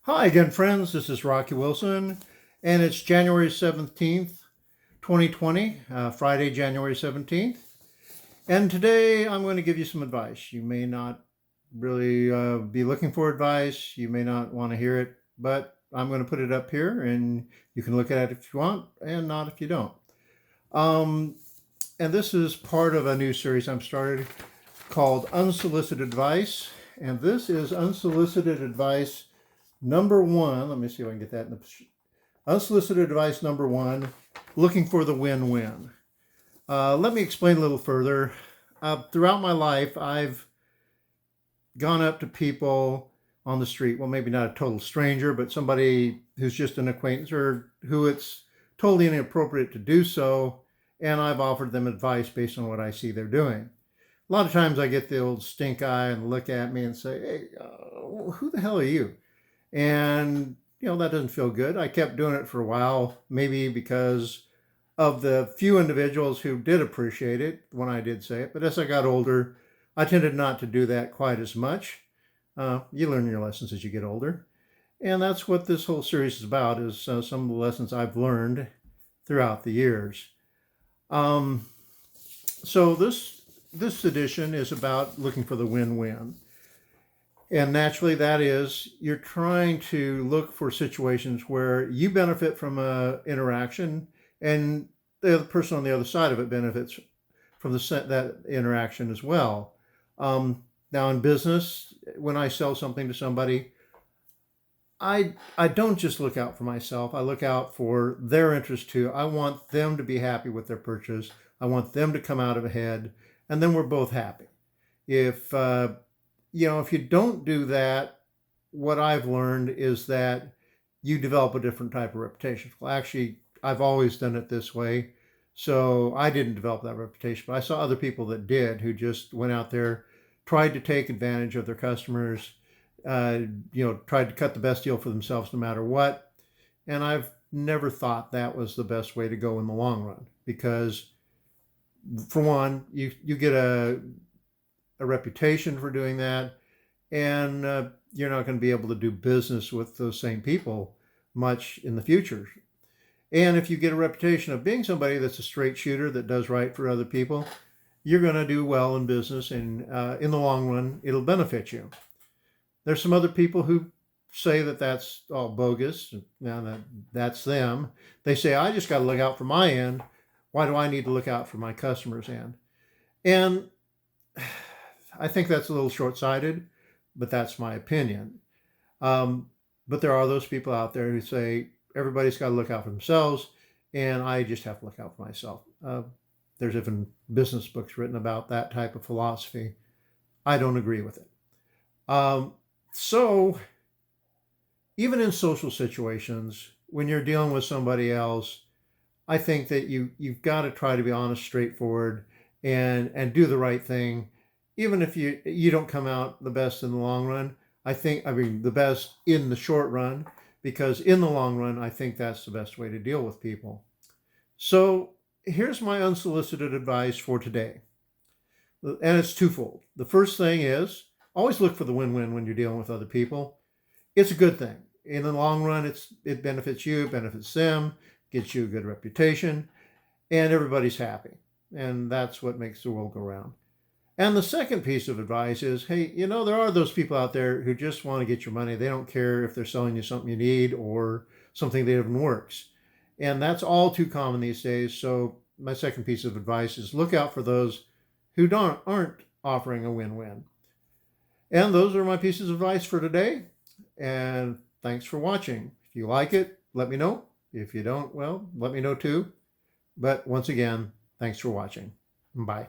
Hi again, friends. This is Rocky Wilson, and it's January 17th, 2020, Friday, January 17th. And today I'm going to give you some advice. You may not really be looking for advice, you may not want to hear it, but I'm going to put it up here and you can look at it if you want and not if you don't. Um, and this is part of a new series I'm started called Unsolicited Advice. And this is Unsolicited Advice number one. Let me see if I can get that in the unsolicited advice number one, looking for the win-win. Let me explain a little further. Throughout my life, I've gone up to people on the street. Well, maybe not a total stranger, but somebody who's just an acquaintance or who it's totally inappropriate to do so. And I've offered them advice based on what I see they're doing. A lot of times I get the old stink eye and look at me and say, hey, who the hell are you? And, that doesn't feel good. I kept doing it for a while, maybe because of the few individuals who did appreciate it when I did say it. But as I got older, I tended not to do that quite as much. You learn your lessons as you get older. And that's what this whole series is about, is some of the lessons I've learned throughout the years. So this edition is about looking for the win-win. And naturally, that is, you're trying to look for situations where you benefit from an interaction and the other person on the other side of it benefits from that interaction as well. Now, in business, when I sell something to somebody, I don't just look out for myself. I look out for their interest too. I want them to be happy with their purchase. I want them to come out ahead, and then we're both happy. If if you don't do that, what I've learned is that you develop a different type of reputation. Well, actually, I've always done it this way. So I didn't develop that reputation, but I saw other people that did, who just went out there, tried to take advantage of their customers, tried to cut the best deal for themselves no matter what. And I've never thought that was the best way to go in the long run, because for one, you get a reputation for doing that, and you're not going to be able to do business with those same people much in the future. And if you get a reputation of being somebody that's a straight shooter that does right for other people, you're going to do well in business, and in the long run, it'll benefit you. There's some other people who say that that's all bogus. Now that's them. They say, I just got to look out for my end. Why do I need to look out for my customer's end? And I think that's a little short-sighted, but that's my opinion. But there are those people out there who say everybody's got to look out for themselves, and I just have to look out for myself. There's even business books written about that type of philosophy. I don't agree with it. So even in social situations, when you're dealing with somebody else, I think that you've got to try to be honest, straightforward, and do the right thing. Even if you don't come out the best in the long run, the best in the short run, because in the long run, I think that's the best way to deal with people. So here's my unsolicited advice for today. And it's twofold. The first thing is always look for the win-win when you're dealing with other people. It's a good thing. In the long run, it benefits you, benefits them, gets you a good reputation, and everybody's happy. And that's what makes the world go round. And the second piece of advice is, hey, there are those people out there who just want to get your money. They don't care if they're selling you something you need or something that even works. And that's all too common these days. So my second piece of advice is look out for those who aren't offering a win-win. And those are my pieces of advice for today. And thanks for watching. If you like it, let me know. If you don't, well, let me know too. But once again, thanks for watching. Bye.